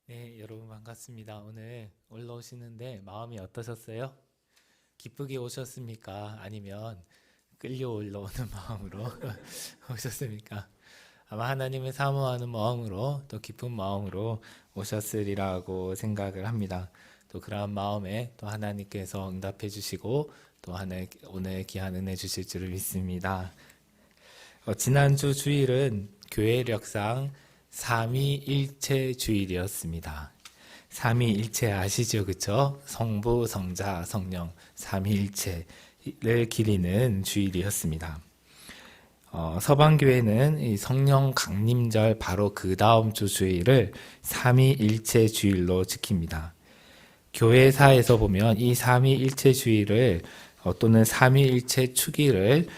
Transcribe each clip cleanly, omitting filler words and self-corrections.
네, 여러분 반갑습니다. 오늘 올라오시는데 마음이 어떠셨어요? 기쁘게 오셨습니까? 아니면 끌려 올라오는 마음으로 오셨습니까? 아마 하나님을 사모하는 마음으로 또 기쁜 마음으로 오셨으리라고 생각을 합니다. 또 그러한 마음에 또 하나님께서 응답해 주시고 또 오늘 귀한 은혜 주실 줄을 믿습니다. 지난주 주일은 교회력상 삼위일체 주일이었습니다. 삼위일체 아시죠? 그쵸? 성부, 성자, 성령, 삼위일체를 기리는 주일이었습니다. 서방교회는 이 성령 강림절 바로 그 다음 주 주일을 삼위일체 주일로 지킵니다. 교회사에서 보면 이 삼위일체 주일을 또는 삼위일체 축일을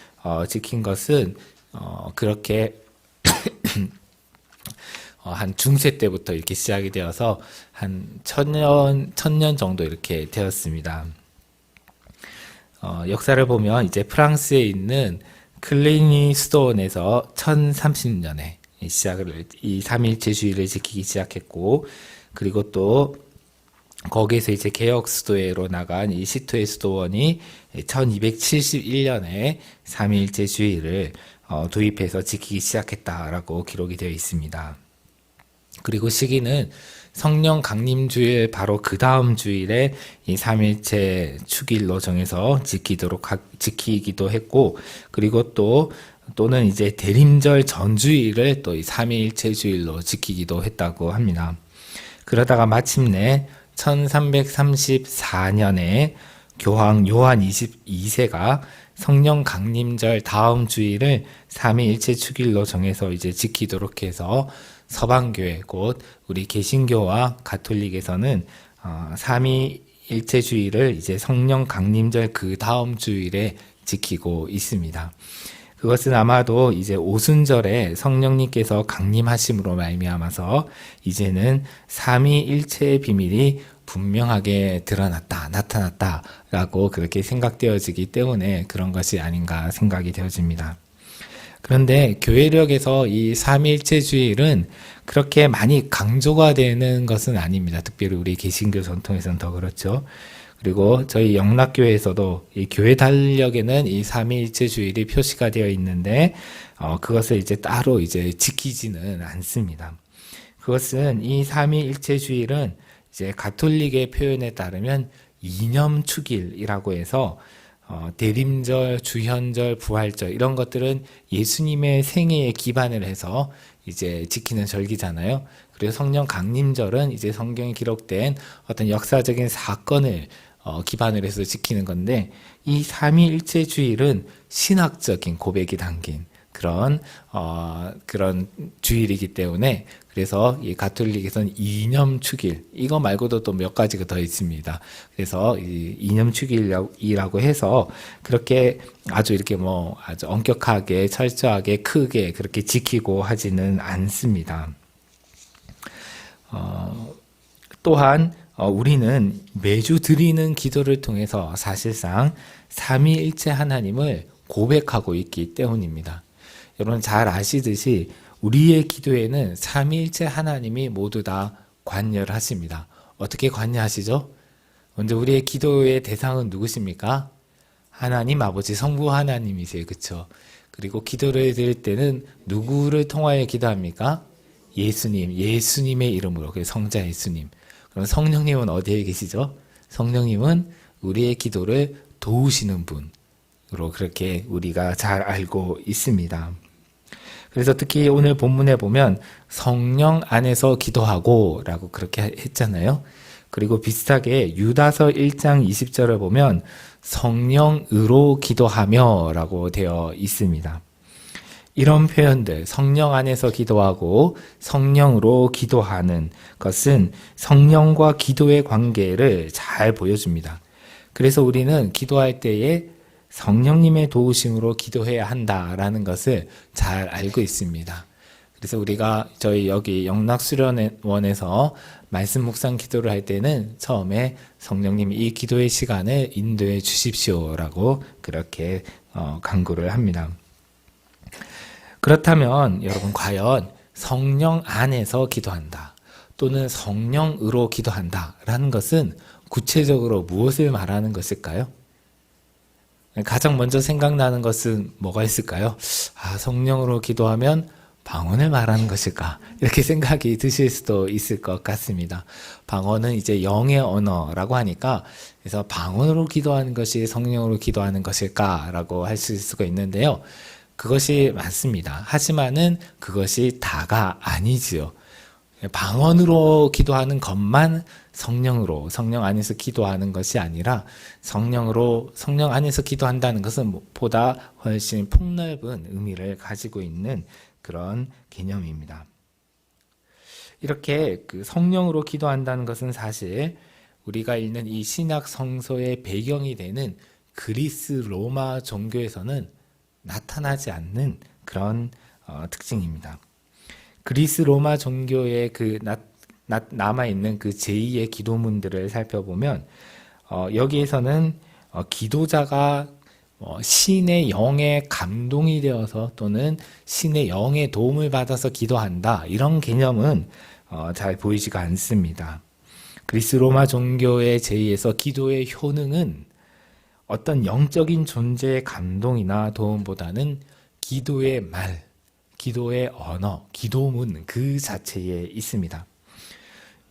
지킨 것은 그렇게 한 중세 때부터 이렇게 시작이 되어서 한 천년 정도 이렇게 되었습니다. 역사를 보면 이제 프랑스에 있는 클리니 수도원에서 1030년에 이 삼일체 주의를 지키기 시작했고, 그리고 또 거기에서 이제 개혁 수도회로 나간 이 시토의 수도원이 1271년에 삼일체 주의를 도입해서 지키기 시작했다라고 기록이 되어 있습니다. 그리고 시기는 성령 강림주일 바로 그 다음 주일에 이 삼일체 축일로 정해서 지키기도 했고, 그리고 또는 이제 대림절 전주일을 또 이 삼일체 주일로 지키기도 했다고 합니다. 그러다가 마침내 1334년에 교황 요한 22세가 성령 강림절 다음 주일을 삼위일체 축일로 정해서 이제 지키도록 해서 서방교회 곧 우리 개신교와 가톨릭에서는 삼위일체 주일을 이제 성령 강림절 그 다음 주일에 지키고 있습니다. 그것은 아마도 이제 오순절에 성령님께서 강림하심으로 말미암아서 이제는 삼위일체의 비밀이 분명하게 나타났다라고 그렇게 생각되어지기 때문에 그런 것이 아닌가 생각이 되어집니다. 그런데 교회력에서 이 삼위일체주일은 그렇게 많이 강조가 되는 것은 아닙니다. 특별히 우리 개신교 전통에서는 더 그렇죠. 그리고 저희 영락교회에서도 이 교회 달력에는 이 삼위일체주일이 표시가 되어 있는데 그것을 이제 따로 이제 지키지는 않습니다. 그것은 이 삼위일체주일은 이제 가톨릭의 표현에 따르면 이념축일이라고 해서 대림절, 주현절, 부활절 이런 것들은 예수님의 생애에 기반을 해서 이제 지키는 절기잖아요. 그리고 성령 강림절은 이제 성경에 기록된 어떤 역사적인 사건을 기반으로 해서 지키는 건데, 이 삼위일체주일은 신학적인 고백이 담긴 그런 주일이기 때문에, 그래서 이 가톨릭에서는 이념축일, 이거 말고도 또 몇 가지가 더 있습니다. 그래서 이 이념축일이라고 해서 그렇게 아주 이렇게 아주 엄격하게 철저하게 크게 그렇게 지키고 하지는 않습니다. 또한 우리는 매주 드리는 기도를 통해서 사실상 삼위일체 하나님을 고백하고 있기 때문입니다. 여러분 잘 아시듯이 우리의 기도에는 삼위일체 하나님이 모두 다 관여를 하십니다. 어떻게 관여하시죠? 먼저 우리의 기도의 대상은 누구십니까? 하나님 아버지 성부 하나님이세요. 그렇죠? 그리고 기도를 드릴 때는 누구를 통하여 기도합니까? 예수님의 이름으로. 그래서 성자 예수님. 그럼 성령님은 어디에 계시죠? 성령님은 우리의 기도를 도우시는 분으로 그렇게 우리가 잘 알고 있습니다. 그래서 특히 오늘 본문에 보면 성령 안에서 기도하고 라고 그렇게 했잖아요. 그리고 비슷하게 유다서 1장 20절을 보면 성령으로 기도하며 라고 되어 있습니다. 이런 표현들, 성령 안에서 기도하고 성령으로 기도하는 것은 성령과 기도의 관계를 잘 보여줍니다. 그래서 우리는 기도할 때에 성령님의 도우심으로 기도해야 한다라는 것을 잘 알고 있습니다. 그래서 우리가 저희 여기 영락수련원에서 말씀 묵상 기도를 할 때는 처음에 성령님 이 기도의 시간을 인도해 주십시오라고 그렇게 간구를 합니다. 그렇다면 여러분 과연 성령 안에서 기도한다, 또는 성령으로 기도한다라는 것은 구체적으로 무엇을 말하는 것일까요? 가장 먼저 생각나는 것은 뭐가 있을까요? 성령으로 기도하면 방언을 말하는 것일까? 이렇게 생각이 드실 수도 있을 것 같습니다. 방언은 이제 영의 언어라고 하니까, 그래서 방언으로 기도하는 것이 성령으로 기도하는 것일까라고 할 수가 있는데요. 그것이 맞습니다. 하지만은 그것이 다가 아니지요. 방언으로 기도하는 것만 성령 안에서 기도하는 것이 아니라 성령 안에서 기도한다는 것은 보다 훨씬 폭넓은 의미를 가지고 있는 그런 개념입니다. 이렇게 그 성령으로 기도한다는 것은 사실 우리가 읽는 이 신약 성서의 배경이 되는 그리스 로마 종교에서는 나타나지 않는 그런 특징입니다. 그리스 로마 종교의 남아있는 그 제2의 기도문들을 살펴보면, 여기에서는 기도자가 신의 영에 감동이 되어서 또는 신의 영의 도움을 받아서 기도한다, 이런 개념은 잘 보이지가 않습니다. 그리스 로마 종교의 제2에서 기도의 효능은 어떤 영적인 존재의 감동이나 도움보다는 기도의 말, 기도의 언어, 기도문 그 자체에 있습니다.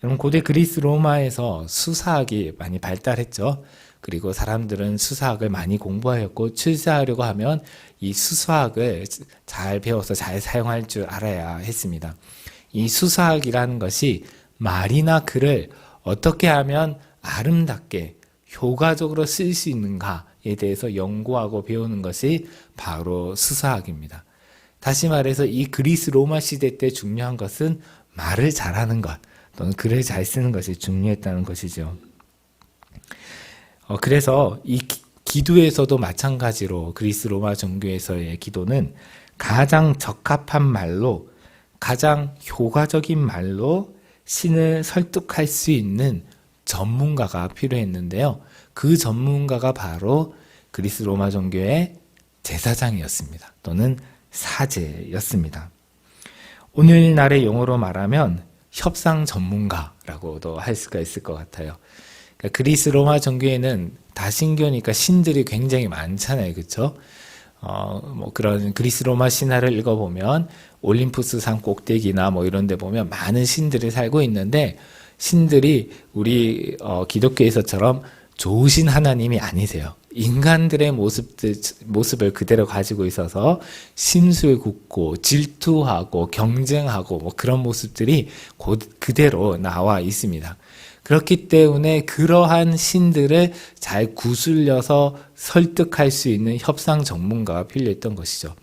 여러분, 고대 그리스 로마에서 수사학이 많이 발달했죠. 그리고 사람들은 수사학을 많이 공부하였고, 출세하려고 하면 이 수사학을 잘 배워서 잘 사용할 줄 알아야 했습니다. 이 수사학이라는 것이 말이나 글을 어떻게 하면 아름답게 효과적으로 쓸 수 있는가에 대해서 연구하고 배우는 것이 바로 수사학입니다. 다시 말해서 이 그리스 로마 시대 때 중요한 것은 말을 잘하는 것 또는 글을 잘 쓰는 것이 중요했다는 것이죠. 그래서 이 기도에서도 마찬가지로 그리스 로마 종교에서의 기도는 가장 적합한 말로, 가장 효과적인 말로 신을 설득할 수 있는 전문가가 필요했는데요. 그 전문가가 바로 그리스 로마 종교의 제사장이었습니다. 또는 사제였습니다. 오늘날의 용어로 말하면 협상 전문가라고도 할 수가 있을 것 같아요. 그러니까 그리스 로마 종교에는 다신교니까 신들이 굉장히 많잖아요. 그렇죠? 그런 그리스 로마 신화를 읽어보면 올림푸스 산 꼭대기나 이런 데 보면 많은 신들이 살고 있는데, 신들이 우리 기독교에서처럼 좋으신 하나님이 아니세요. 인간들의 모습을 그대로 가지고 있어서 심술 굽고 질투하고 경쟁하고 그런 모습들이 그대로 나와 있습니다. 그렇기 때문에 그러한 신들을 잘 구슬려서 설득할 수 있는 협상 전문가가 필요했던 것이죠.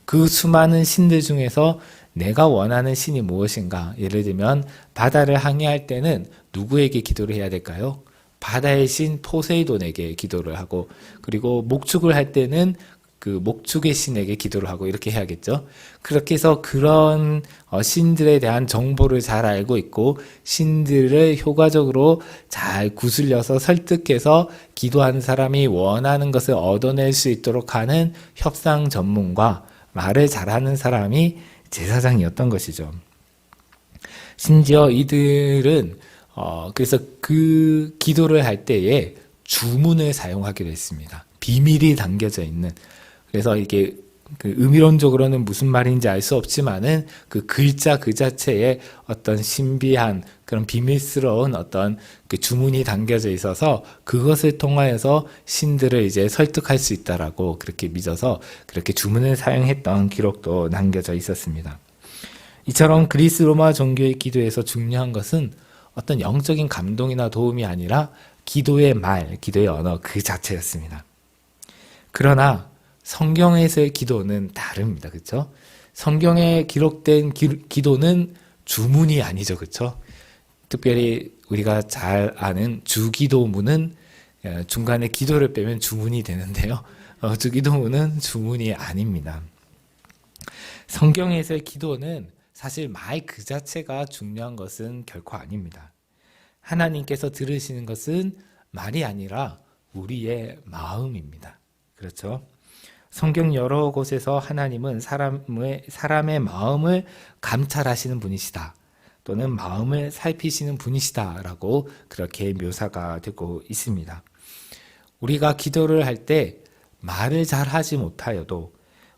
그 수많은 신들 중에서 내가 원하는 신이 무엇인가? 예를 들면 바다를 항해할 때는 누구에게 기도를 해야 될까요? 바다의 신 포세이돈에게 기도를 하고, 그리고 목축을 할 때는 그 목축의 신에게 기도를 하고 이렇게 해야겠죠. 그렇게 해서 그런 신들에 대한 정보를 잘 알고 있고 신들을 효과적으로 잘 구슬려서 설득해서 기도하는 사람이 원하는 것을 얻어낼 수 있도록 하는 협상 전문가, 말을 잘하는 사람이 제사장이었던 것이죠. 심지어 이들은 그래서 그 기도를 할 때에 주문을 사용하기로 했습니다. 비밀이 담겨져 있는. 그래서 이게 그 의미론적으로는 무슨 말인지 알 수 없지만은 그 글자 그 자체에 어떤 신비한 그런 비밀스러운 어떤 그 주문이 담겨져 있어서 그것을 통하여서 신들을 이제 설득할 수 있다라고 그렇게 믿어서 그렇게 주문을 사용했던 기록도 남겨져 있었습니다. 이처럼 그리스 로마 종교의 기도에서 중요한 것은 어떤 영적인 감동이나 도움이 아니라 기도의 말, 기도의 언어 그 자체였습니다. 그러나 성경에서의 기도는 다릅니다. 그렇죠? 성경에 기록된 기도는 주문이 아니죠. 그렇죠? 특별히 우리가 잘 아는 주기도문은 중간에 기도를 빼면 주문이 되는데요. 주기도문은 주문이 아닙니다. 성경에서의 기도는 사실 말 그 자체가 중요한 것은 결코 아닙니다. 하나님께서 들으시는 것은 말이 아니라 우리의 마음입니다. 그렇죠? 성경 여러 곳에서 하나님은 사람의 마음을 감찰하시는 분이시다. 또는 마음을 살피시는 분이시다라고 그렇게 묘사가 되고 있습니다. 우리가 기도를 할 때 말을 잘 하지 못하여도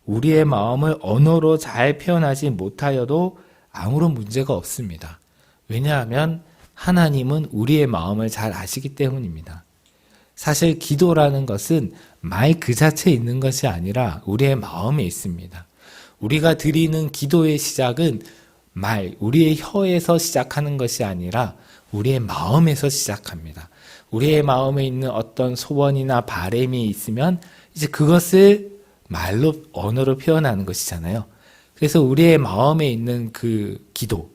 우리의 마음을 언어로 잘 표현하지 못하여도 아무런 문제가 없습니다. 왜냐하면 하나님은 우리의 마음을 잘 아시기 때문입니다. 사실 기도라는 것은 말 그 자체에 있는 것이 아니라 우리의 마음에 있습니다. 우리가 드리는 기도의 시작은 우리의 혀에서 시작하는 것이 아니라 우리의 마음에서 시작합니다. 우리의 마음에 있는 어떤 소원이나 바람이 있으면 이제 그것을 말로, 언어로 표현하는 것이잖아요. 그래서 우리의 마음에 있는 그 기도,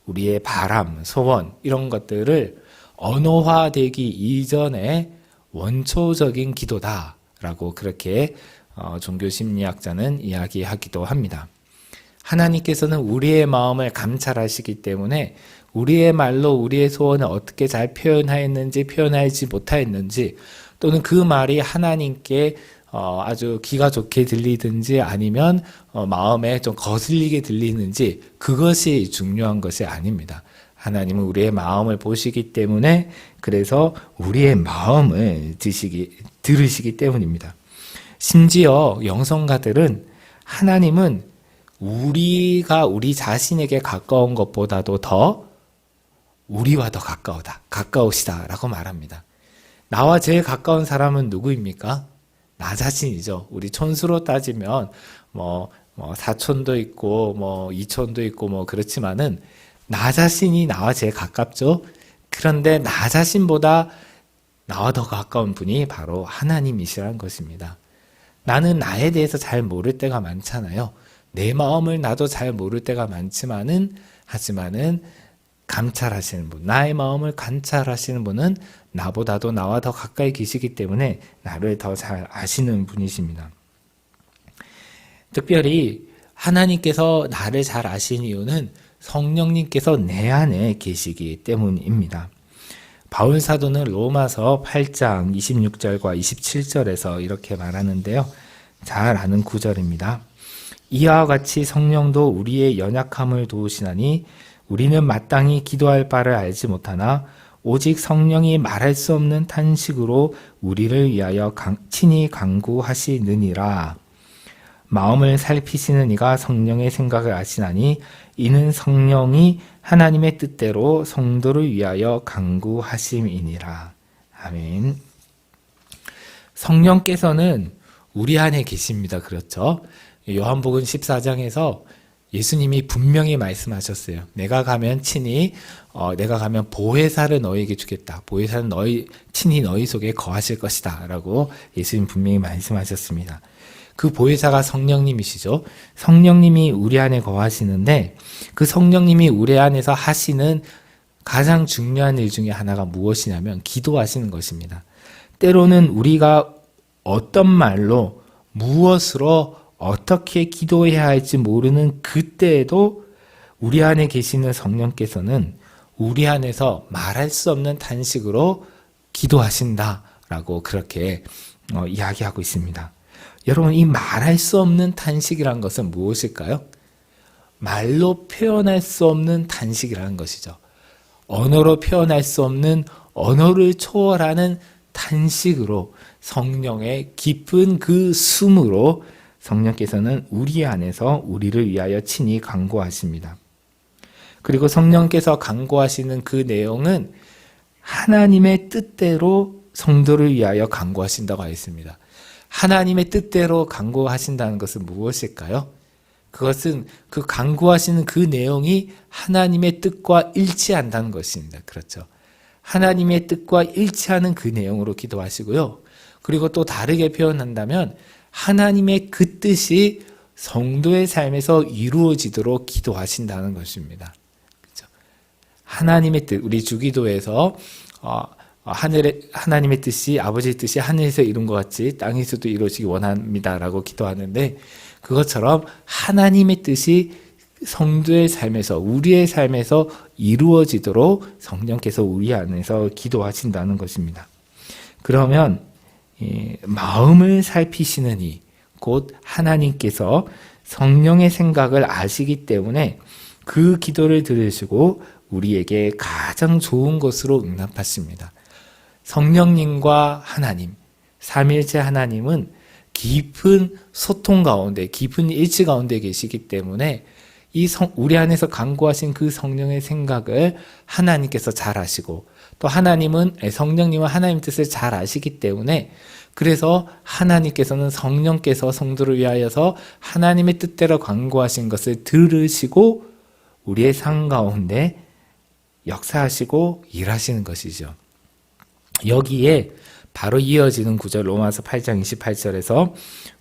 우리의 바람, 소원, 이런 것들을 언어화되기 이전에 원초적인 기도다라고 그렇게 종교심리학자는 이야기하기도 합니다. 하나님께서는 우리의 마음을 감찰하시기 때문에 우리의 말로 우리의 소원을 어떻게 잘 표현하였는지 표현하지 못하였는지 또는 그 말이 하나님께 아주 귀가 좋게 들리든지 아니면 마음에 좀 거슬리게 들리는지 그것이 중요한 것이 아닙니다. 하나님은 우리의 마음을 보시기 때문에 그래서 우리의 마음을 들으시기 때문입니다. 심지어 영성가들은 하나님은 우리가 우리 자신에게 가까운 것보다도 더 우리와 더 가까우시다라고 말합니다. 나와 제일 가까운 사람은 누구입니까? 나 자신이죠. 우리 촌수로 따지면 사촌도 있고 이촌도 있고 그렇지만은 나 자신이 나와 제일 가깝죠. 그런데 나 자신보다 나와 더 가까운 분이 바로 하나님이시라는 것입니다. 나는 나에 대해서 잘 모를 때가 많잖아요. 내 마음을 나도 잘 모를 때가 하지만은 감찰하시는 분, 나의 마음을 관찰하시는 분은 나보다도 나와 더 가까이 계시기 때문에 나를 더 잘 아시는 분이십니다. 특별히 하나님께서 나를 잘 아시는 이유는 성령님께서 내 안에 계시기 때문입니다. 바울 사도는 로마서 8장 26절과 27절에서 이렇게 말하는데요. 잘 아는 구절입니다. 이와 같이 성령도 우리의 연약함을 도우시나니 우리는 마땅히 기도할 바를 알지 못하나 오직 성령이 말할 수 없는 탄식으로 우리를 위하여 친히 간구하시느니라. 마음을 살피시는 이가 성령의 생각을 아시나니 이는 성령이 하나님의 뜻대로 성도를 위하여 간구하심이니라. 아멘. 성령께서는 우리 안에 계십니다. 그렇죠? 요한복음 14장에서 예수님이 분명히 말씀하셨어요. 내가 가면 보혜사를 너희에게 주겠다. 보혜사는 친히 너희 속에 거하실 것이다. 라고 예수님 분명히 말씀하셨습니다. 그 보혜사가 성령님이시죠. 성령님이 우리 안에 거하시는데 그 성령님이 우리 안에서 하시는 가장 중요한 일 중에 하나가 무엇이냐면 기도하시는 것입니다. 때로는 우리가 어떤 말로 무엇으로 어떻게 기도해야 할지 모르는 그때에도 우리 안에 계시는 성령께서는 우리 안에서 말할 수 없는 탄식으로 기도하신다라고 그렇게 이야기하고 있습니다. 여러분, 이 말할 수 없는 탄식이라는 것은 무엇일까요? 말로 표현할 수 없는 탄식이라는 것이죠. 언어로 표현할 수 없는 언어를 초월하는 탄식으로 성령의 깊은 그 숨으로 성령께서는 우리 안에서 우리를 위하여 친히 간구하십니다. 그리고 성령께서 간구하시는 그 내용은 하나님의 뜻대로 성도를 위하여 간구하신다고 하였습니다. 하나님의 뜻대로 간구하신다는 것은 무엇일까요? 그것은 그 간구하시는 그 내용이 하나님의 뜻과 일치한다는 것입니다. 그렇죠? 하나님의 뜻과 일치하는 그 내용으로 기도하시고요. 그리고 또 다르게 표현한다면 하나님의 그 뜻이 성도의 삶에서 이루어지도록 기도하신다는 것입니다. 그렇죠? 하나님의 뜻, 우리 주기도에서 하나님의 뜻이, 아버지의 뜻이 하늘에서 이룬 것 같이 땅에서도 이루어지기 원합니다라고 기도하는데 그것처럼 하나님의 뜻이 성도의 삶에서, 우리의 삶에서 이루어지도록 성령께서 우리 안에서 기도하신다는 것입니다. 그러면 마음을 살피시는 이, 곧 하나님께서 성령의 생각을 아시기 때문에 그 기도를 들으시고 우리에게 가장 좋은 것으로 응답하십니다. 성령님과 하나님, 삼위일체 하나님은 깊은 소통 가운데, 깊은 일치 가운데 계시기 때문에 우리 안에서 강구하신 그 성령의 생각을 하나님께서 잘 아시고, 또 성령님은 하나님 뜻을 잘 아시기 때문에, 그래서 하나님께서는 성령께서 성도를 위하여서 하나님의 뜻대로 강구하신 것을 들으시고 우리의 삶 가운데 역사하시고 일하시는 것이죠. 여기에 바로 이어지는 구절 로마서 8장 28절에서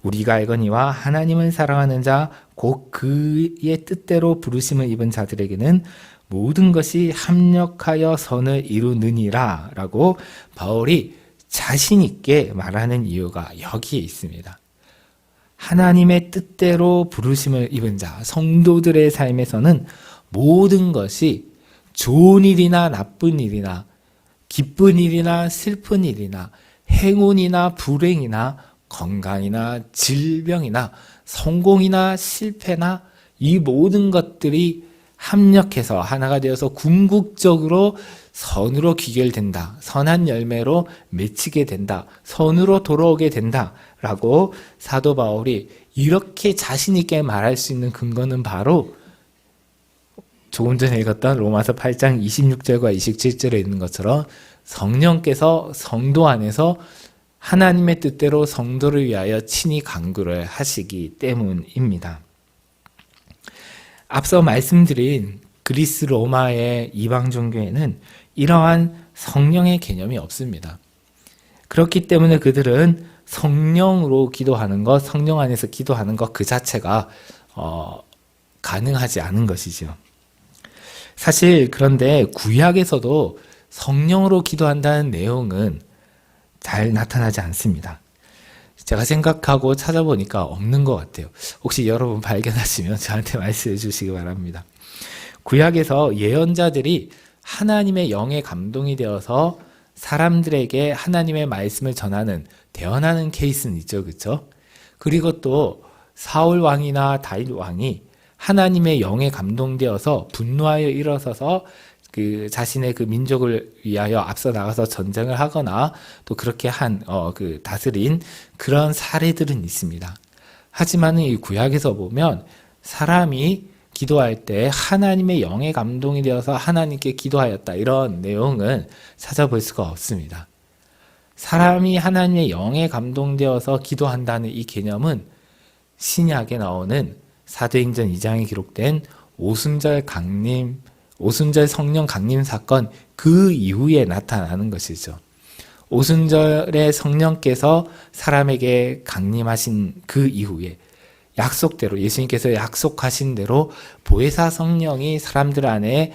우리가 알거니와 하나님을 사랑하는 자 곧 그의 뜻대로 부르심을 입은 자들에게는 모든 것이 합력하여 선을 이루느니라 라고 바울이 자신 있게 말하는 이유가 여기에 있습니다. 하나님의 뜻대로 부르심을 입은 자, 성도들의 삶에서는 모든 것이 좋은 일이나 나쁜 일이나 기쁜 일이나 슬픈 일이나 행운이나 불행이나 건강이나 질병이나 성공이나 실패나 이 모든 것들이 합력해서 하나가 되어서 궁극적으로 선으로 귀결된다. 선한 열매로 맺히게 된다. 선으로 돌아오게 된다. 라고 사도 바울이 이렇게 자신 있게 말할 수 있는 근거는 바로 조금 전에 읽었던 로마서 8장 26절과 27절에 있는 것처럼 성령께서 성도 안에서 하나님의 뜻대로 성도를 위하여 친히 간구를 하시기 때문입니다. 앞서 말씀드린 그리스 로마의 이방 종교에는 이러한 성령의 개념이 없습니다. 그렇기 때문에 그들은 성령으로 기도하는 것, 성령 안에서 기도하는 것 그 자체가 가능하지 않은 것이죠. 사실 그런데 구약에서도 성령으로 기도한다는 내용은 잘 나타나지 않습니다. 제가 생각하고 찾아보니까 없는 것 같아요. 혹시 여러분 발견하시면 저한테 말씀해 주시기 바랍니다. 구약에서 예언자들이 하나님의 영에 감동이 되어서 사람들에게 하나님의 말씀을 대언하는 케이스는 있죠. 그렇죠? 그리고 또 사울 왕이나 다윗 왕이 하나님의 영에 감동되어서 분노하여 일어서서 그 자신의 그 민족을 위하여 앞서 나가서 전쟁을 하거나 또 그렇게 다스린 그런 사례들은 있습니다. 하지만은 이 구약에서 보면 사람이 기도할 때 하나님의 영에 감동이 되어서 하나님께 기도하였다 이런 내용은 찾아볼 수가 없습니다. 사람이 하나님의 영에 감동되어서 기도한다는 이 개념은 신약에 나오는 사도행전 2장에 기록된 오순절 성령 강림 사건 그 이후에 나타나는 것이죠. 오순절에 성령께서 사람에게 강림하신 그 이후에 약속대로 예수님께서 약속하신 대로 보혜사 성령이 사람들에게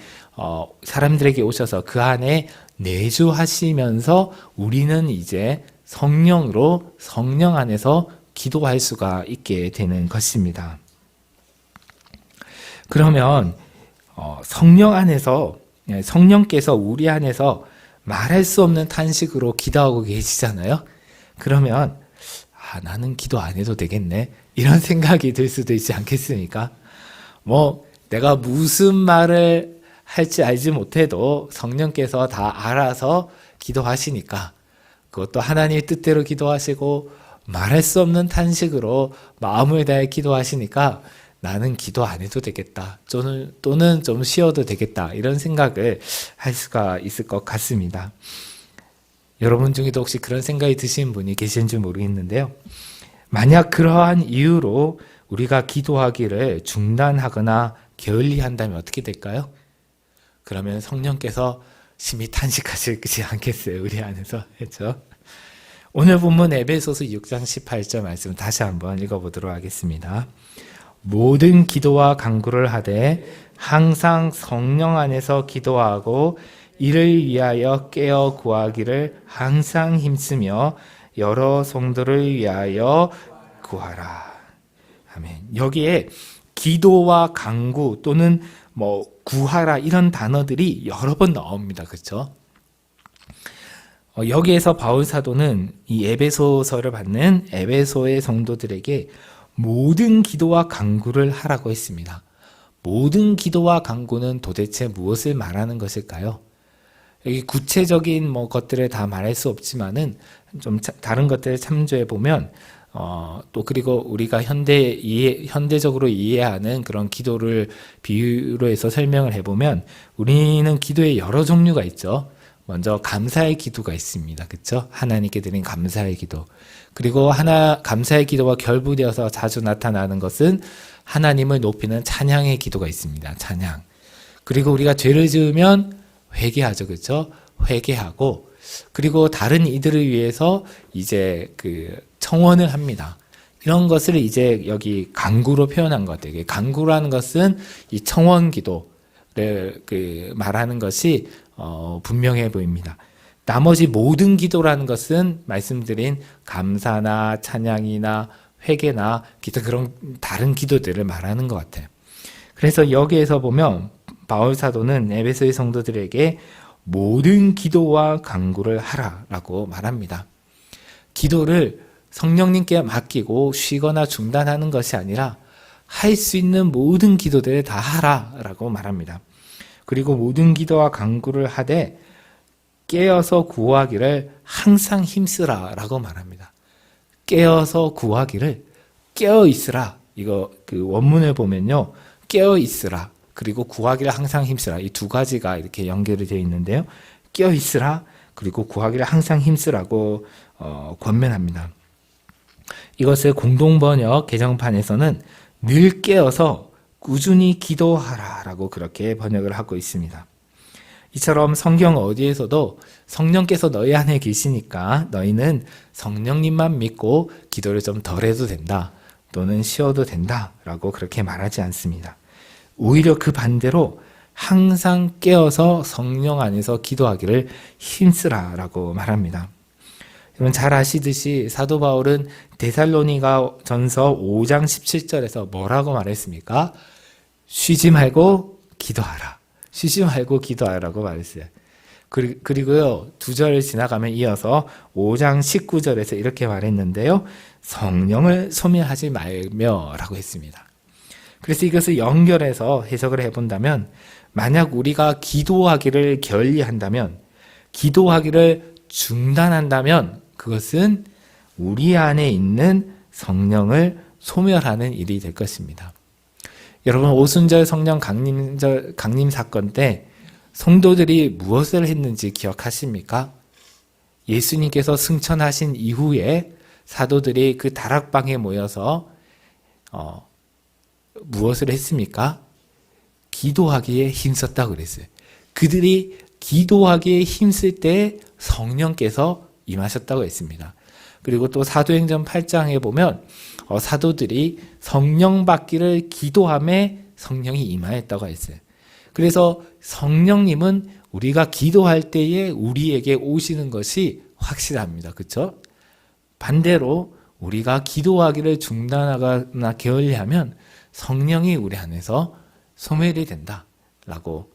오셔서 그 안에 내주하시면서 우리는 이제 성령 안에서 기도할 수가 있게 되는 것입니다. 그러면 성령께서 우리 안에서 말할 수 없는 탄식으로 기도하고 계시잖아요. 그러면 나는 기도 안 해도 되겠네 이런 생각이 들 수도 있지 않겠습니까? 내가 무슨 말을 할지 알지 못해도 성령께서 다 알아서 기도하시니까 그것도 하나님의 뜻대로 기도하시고 말할 수 없는 탄식으로 마음을 다해 기도하시니까 나는 기도 안 해도 되겠다. 또는 좀 쉬어도 되겠다. 이런 생각을 할 수가 있을 것 같습니다. 여러분 중에도 혹시 그런 생각이 드시는 분이 계신지 모르겠는데요. 만약 그러한 이유로 우리가 기도하기를 중단하거나 게을리한다면 어떻게 될까요? 그러면 성령께서 심히 탄식하시지 않겠어요? 우리 안에서. 그렇죠? 오늘 본문 에베소서 6장 18절 말씀 다시 한번 읽어보도록 하겠습니다. 모든 기도와 간구를 하되 항상 성령 안에서 기도하고 이를 위하여 깨어 구하기를 항상 힘쓰며 여러 성도를 위하여 구하라. 아멘. 여기에 기도와 간구 또는 구하라 이런 단어들이 여러 번 나옵니다. 그렇죠? 여기에서 바울 사도는 이 에베소서를 받는 에베소의 성도들에게 모든 기도와 간구를 하라고 했습니다. 모든 기도와 간구는 도대체 무엇을 말하는 것일까요? 여기 구체적인 것들을 다 말할 수 없지만은 좀 다른 것들을 참조해 보면 또 그리고 우리가 현대적으로 이해하는 그런 기도를 비유로 해서 설명을 해보면 우리는 기도에 여러 종류가 있죠. 먼저 감사의 기도가 있습니다. 그렇죠? 하나님께 드린 감사의 기도. 그리고 감사의 기도와 결부되어서 자주 나타나는 것은 하나님을 높이는 찬양의 기도가 있습니다. 찬양. 그리고 우리가 죄를 지으면 회개하죠. 그렇죠? 회개하고 그리고 다른 이들을 위해서 이제 청원을 합니다. 이런 것을 이제 여기 간구로 표현한 것 같아요. 간구라는 것은 이 청원 기도를 말하는 것이 분명해 보입니다. 나머지 모든 기도라는 것은 말씀드린 감사나 찬양이나 회개나 기타 그런 다른 기도들을 말하는 것 같아요. 그래서 여기에서 보면 바울 사도는 에베소의 성도들에게 모든 기도와 간구를 하라라고 말합니다. 기도를 성령님께 맡기고 쉬거나 중단하는 것이 아니라 할 수 있는 모든 기도들을 다 하라라고 말합니다. 그리고 모든 기도와 간구를 하되 깨어서 구하기를 항상 힘쓰라라고 말합니다. 깨어서 구하기를 깨어 있으라. 이거 원문을 보면요. 깨어 있으라. 그리고 구하기를 항상 힘쓰라. 이 두 가지가 이렇게 연결이 되어 있는데요. 깨어 있으라. 그리고 구하기를 항상 힘쓰라고 권면합니다. 이것을 공동번역 개정판에서는 늘 깨어서 꾸준히 기도하라라고 그렇게 번역을 하고 있습니다. 이처럼 성경 어디에서도 성령께서 너희 안에 계시니까 너희는 성령님만 믿고 기도를 좀 덜 해도 된다. 또는 쉬어도 된다. 라고 그렇게 말하지 않습니다. 오히려 그 반대로 항상 깨어서 성령 안에서 기도하기를 힘쓰라라고 말합니다. 여러분 잘 아시듯이 사도 바울은 데살로니가 전서 5장 17절에서 뭐라고 말했습니까? 쉬지 말고 기도하라. 쉬지 말고 기도하라고 말했어요. 그리고요, 2절을 지나가면 이어서 5장 19절에서 이렇게 말했는데요. 성령을 소멸하지 말며 라고 했습니다. 그래서 이것을 연결해서 해석을 해본다면 만약 우리가 기도하기를 결리한다면 기도하기를 중단한다면 그것은 우리 안에 있는 성령을 소멸하는 일이 될 것입니다. 여러분 오순절 성령 강림 사건 때 성도들이 무엇을 했는지 기억하십니까? 예수님께서 승천하신 이후에 사도들이 그 다락방에 모여서 무엇을 했습니까? 기도하기에 힘썼다고 그랬어요. 그들이 기도하기에 힘쓸 때 성령께서 임하셨다고 했습니다. 그리고 또 사도행전 8장에 보면 사도들이 성령 받기를 기도함에 성령이 임하였다고 했어요. 그래서 성령님은 우리가 기도할 때에 우리에게 오시는 것이 확실합니다. 그렇죠? 반대로 우리가 기도하기를 중단하거나 게을리하면 성령이 우리 안에서 소멸이 된다라고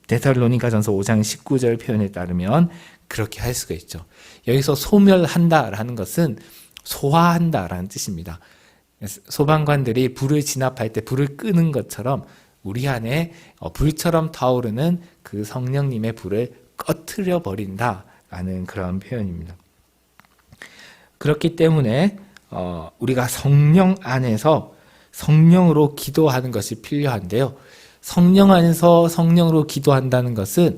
데살로니가전서 5장 19절 표현에 따르면 그렇게 할 수가 있죠. 여기서 소멸한다라는 것은 소화한다라는 뜻입니다. 소방관들이 불을 진압할 때 불을 끄는 것처럼 우리 안에 불처럼 타오르는 그 성령님의 불을 꺼트려 버린다라는 그런 표현입니다. 그렇기 때문에 우리가 성령 안에서 성령으로 기도하는 것이 필요한데요. 성령 안에서 성령으로 기도한다는 것은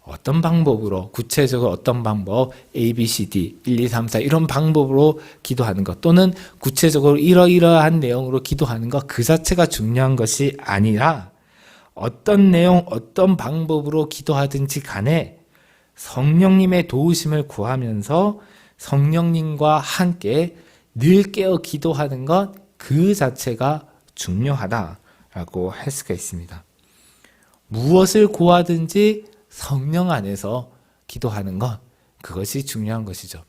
어떤 방법으로 구체적으로 어떤 방법 A, B, C, D 1, 2, 3, 4 이런 방법으로 기도하는 것 또는 구체적으로 이러이러한 내용으로 기도하는 것 그 자체가 중요한 것이 아니라 어떤 내용 어떤 방법으로 기도하든지 간에 성령님의 도우심을 구하면서 성령님과 함께 늘 깨어 기도하는 것 그 자체가 중요하다라고 할 수가 있습니다. 무엇을 구하든지 성령 안에서 기도하는 것 그것이 중요한 것이죠.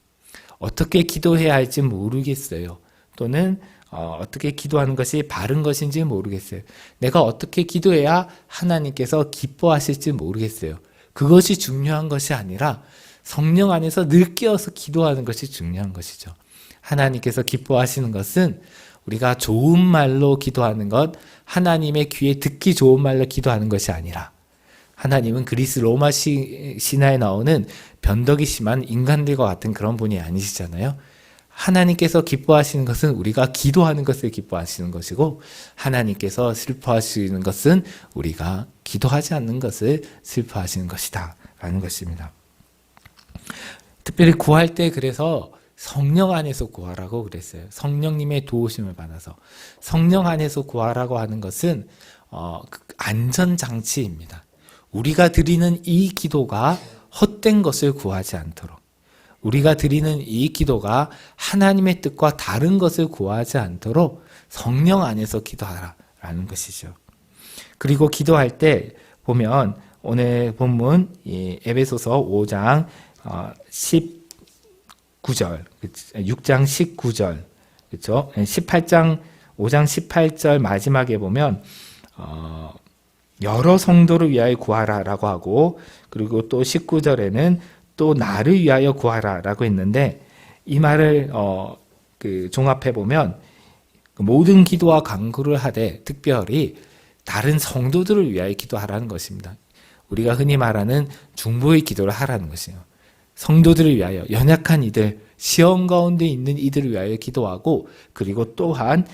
어떻게 기도해야 할지 모르겠어요. 또는 어떻게 기도하는 것이 바른 것인지 모르겠어요. 내가 어떻게 기도해야 하나님께서 기뻐하실지 모르겠어요. 그것이 중요한 것이 아니라 성령 안에서 늘 깨어서 기도하는 것이 중요한 것이죠. 하나님께서 기뻐하시는 것은 우리가 좋은 말로 기도하는 것, 하나님의 귀에 듣기 좋은 말로 기도하는 것이 아니라 하나님은 그리스 로마 신화에 나오는 변덕이 심한 인간들과 같은 그런 분이 아니시잖아요. 하나님께서 기뻐하시는 것은 우리가 기도하는 것을 기뻐하시는 것이고, 하나님께서 슬퍼하시는 것은 우리가 기도하지 않는 것을 슬퍼하시는 것이다 라는 것입니다. 특별히 구할 때 그래서 성령 안에서 구하라고 그랬어요. 성령님의 도우심을 받아서. 성령 안에서 구하라고 하는 것은 안전장치입니다. 우리가 드리는 이 기도가 헛된 것을 구하지 않도록, 우리가 드리는 이 기도가 하나님의 뜻과 다른 것을 구하지 않도록 성령 안에서 기도하라라는 것이죠. 그리고 기도할 때 보면 오늘 본문 에베소서 5장 19절, 6장 19절, 그렇죠? 18장 5장 18절 마지막에 보면 여러 성도를 위하여 구하라라고 하고, 그리고 또 19절에는 또 나를 위하여 구하라라고 했는데, 이 말을 종합해 보면 모든 기도와 간구를 하되 특별히 다른 성도들을 위하여 기도하라는 것입니다. 우리가 흔히 말하는 중보의 기도를 하라는 것이에요. 성도들을 위하여, 연약한 이들, 시험 가운데 있는 이들을 위하여 기도하고, 그리고 또한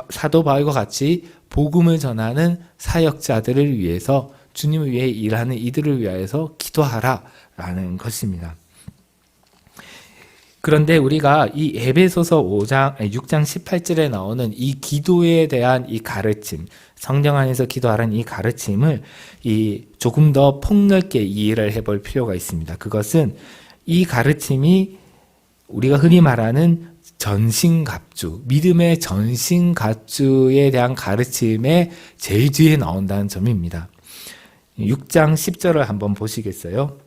사도 바울과 같이 복음을 전하는 사역자들을 위해서, 주님을 위해 일하는 이들을 위하여서 기도하라라는 것입니다. 그런데 우리가 이 에베소서 6장 18절에 나오는 이 기도에 대한 이 가르침, 성령 안에서 기도하라는 이 가르침을 조금 더 폭넓게 이해를 해볼 필요가 있습니다. 그것은 이 가르침이 우리가 흔히 말하는 전신갑주, 믿음의 전신갑주에 대한 가르침의 제일 뒤에 나온다는 점입니다. 6장 10절을 한번 보시겠어요?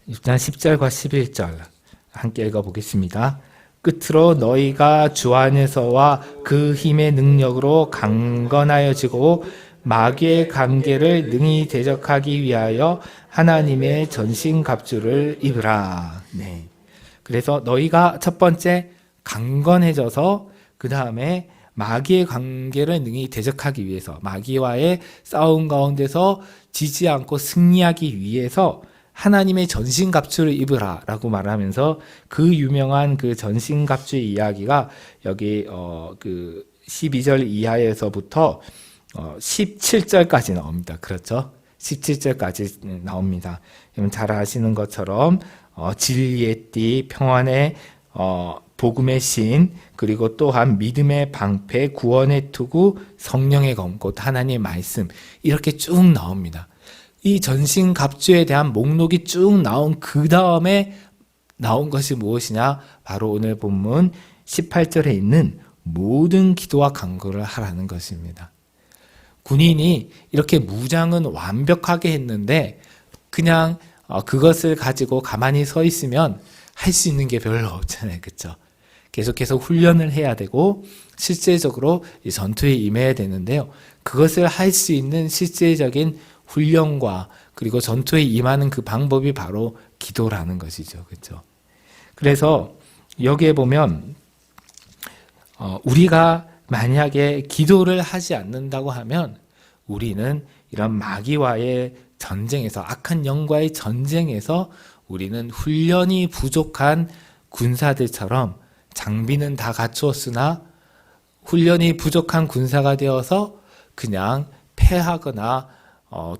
6장 10절과 11절 함께 읽어보겠습니다. 끝으로 너희가 주 안에서와 그 힘의 능력으로 강건하여지고 마귀의 관계를 능히 대적하기 위하여 하나님의 전신갑주를 입으라. 네. 그래서 너희가 첫 번째 강건해져서, 그 다음에 마귀의 관계를 능히 대적하기 위해서, 마귀와의 싸움 가운데서 지지 않고 승리하기 위해서 하나님의 전신갑주를 입으라 라고 말하면서, 그 유명한 그 전신갑주의 이야기가 여기 12절 이하에서부터 17절까지 나옵니다. 그렇죠? 17절까지 나옵니다. 여러분 잘 아시는 것처럼 진리의 띠, 평안의 복음의 신, 그리고 또한 믿음의 방패, 구원의 투구, 성령의 검, 곧 하나님의 말씀, 이렇게 쭉 나옵니다. 이 전신갑주에 대한 목록이 쭉 나온 그 다음에 나온 것이 무엇이냐? 바로 오늘 본문 18절에 있는 모든 기도와 간구를 하라는 것입니다. 군인이 이렇게 무장은 완벽하게 했는데 그냥 그것을 가지고 가만히 서 있으면 할 수 있는 게 별로 없잖아요. 그렇죠? 계속해서 훈련을 해야 되고 실제적으로 전투에 임해야 되는데요. 그것을 할 수 있는 실제적인 훈련과 그리고 전투에 임하는 그 방법이 바로 기도라는 것이죠. 그렇죠? 그래서 여기에 보면 우리가 만약에 기도를 하지 않는다고 하면 우리는 이런 마귀와의 전쟁에서, 악한 영과의 전쟁에서 우리는 훈련이 부족한 군사들처럼 장비는 다 갖추었으나 훈련이 부족한 군사가 되어서 그냥 패하거나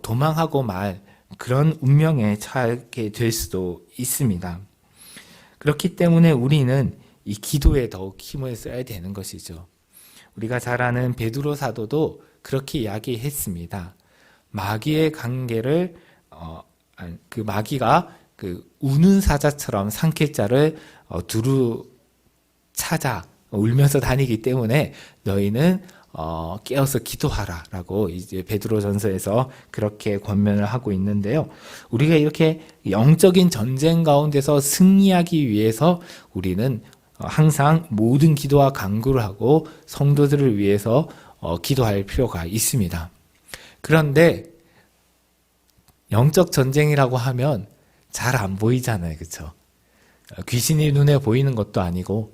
도망하고 말, 그런 운명에 처하게 될 수도 있습니다. 그렇기 때문에 우리는 이 기도에 더욱 힘을 써야 되는 것이죠. 우리가 잘 아는 베드로 사도도 그렇게 이야기했습니다. 마귀의 관계를 그 마귀가 그 우는 사자처럼 삼킬 자를 두루 찾아 울면서 다니기 때문에 너희는 깨어서 기도하라라고 이제 베드로전서에서 그렇게 권면을 하고 있는데요. 우리가 이렇게 영적인 전쟁 가운데서 승리하기 위해서 우리는 항상 모든 기도와 간구를 하고 성도들을 위해서 기도할 필요가 있습니다. 그런데 영적 전쟁이라고 하면 잘 안 보이잖아요. 그렇죠? 귀신이 눈에 보이는 것도 아니고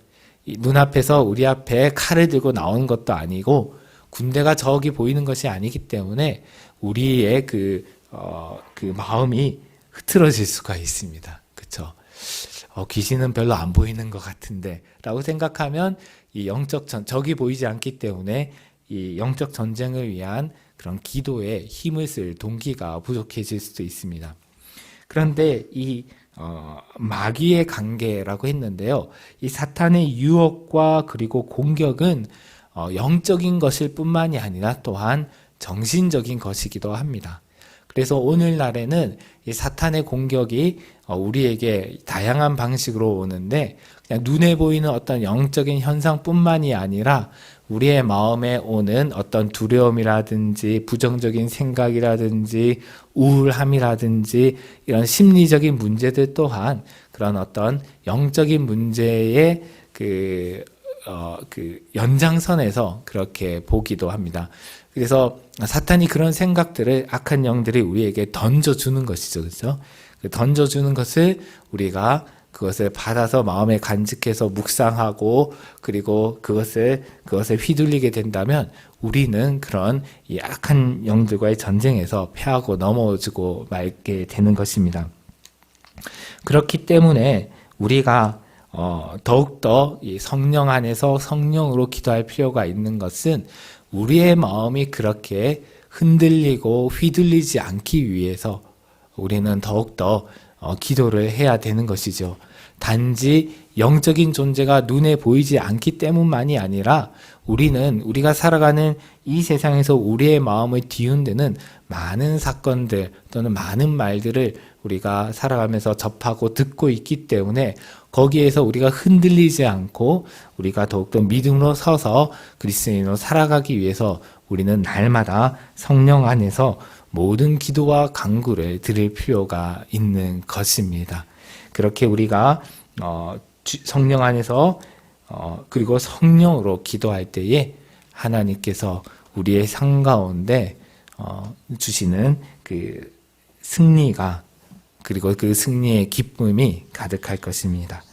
이 눈앞에서 우리 앞에 칼을 들고 나오는 것도 아니고 군대가 저기 보이는 것이 아니기 때문에 우리의 그 마음이 흐트러질 수가 있습니다. 그쵸? 귀신은 별로 안 보이는 것 같은데 라고 생각하면 이 적이 보이지 않기 때문에 이 영적 전쟁을 위한 그런 기도에 힘을 쓸 동기가 부족해질 수도 있습니다. 그런데 이 마귀의 관계라고 했는데요. 이 사탄의 유혹과 그리고 공격은 영적인 것일 뿐만이 아니라 또한 정신적인 것이기도 합니다. 그래서 오늘날에는 이 사탄의 공격이 우리에게 다양한 방식으로 오는데 그냥 눈에 보이는 어떤 영적인 현상뿐만이 아니라 우리의 마음에 오는 어떤 두려움이라든지 부정적인 생각이라든지 우울함이라든지 이런 심리적인 문제들 또한 그런 어떤 영적인 문제의 그 연장선에서 그렇게 보기도 합니다. 그래서 사탄이 그런 생각들을 악한 영들이 우리에게 던져주는 것이죠. 그렇죠? 던져주는 것을 우리가 그것을 받아서 마음에 간직해서 묵상하고 그리고 그것을 휘둘리게 된다면 우리는 그런 이 악한 영들과의 전쟁에서 패하고 넘어지고 말게 되는 것입니다. 그렇기 때문에 우리가 더욱더 이 성령 안에서 성령으로 기도할 필요가 있는 것은 우리의 마음이 그렇게 흔들리고 휘둘리지 않기 위해서 우리는 더욱더 기도를 해야 되는 것이죠. 단지 영적인 존재가 눈에 보이지 않기 때문만이 아니라 우리가 살아가는 이 세상에서 우리의 마음을 뒤흔드는 많은 사건들 또는 많은 말들을 우리가 살아가면서 접하고 듣고 있기 때문에 거기에서 우리가 흔들리지 않고 우리가 더욱더 믿음으로 서서 그리스도인으로 살아가기 위해서 우리는 날마다 성령 안에서 모든 기도와 간구를 드릴 필요가 있는 것입니다. 그렇게 우리가 성령 안에서 그리고 성령으로 기도할 때에 하나님께서 우리의 삶 가운데 주시는 그 승리가 그리고 그 승리의 기쁨이 가득할 것입니다.